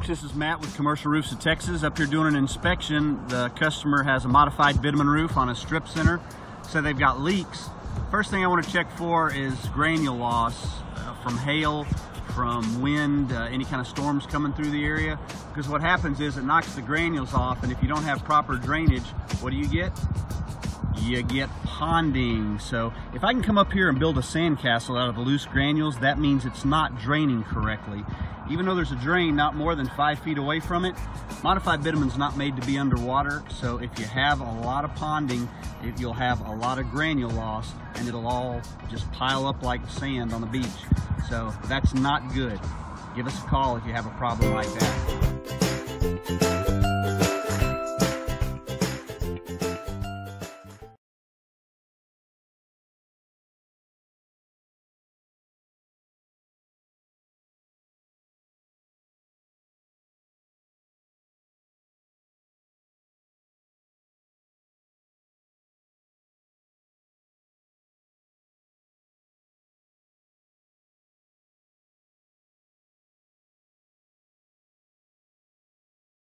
folks, this is Matt with Commercial Roofs of Texas. Up here doing an inspection. The customer has a modified bitumen roof on a strip center, so they've got leaks. First thing I want to check for is granule loss from hail, from wind, any kind of storms coming through the area, because what happens is it knocks the granules off, and if you don't have proper drainage, what do you get? You get ponding. So if I can come up here and build a sandcastle out of the loose granules, that means it's not draining correctly. Even though there's a drain not more than 5 feet away from it, modified bitumen's not made to be underwater, so if you have a lot of ponding, you'll have a lot of granule loss, and it'll all just pile up like sand on the beach. So that's not good. Give us a call if you have a problem like that.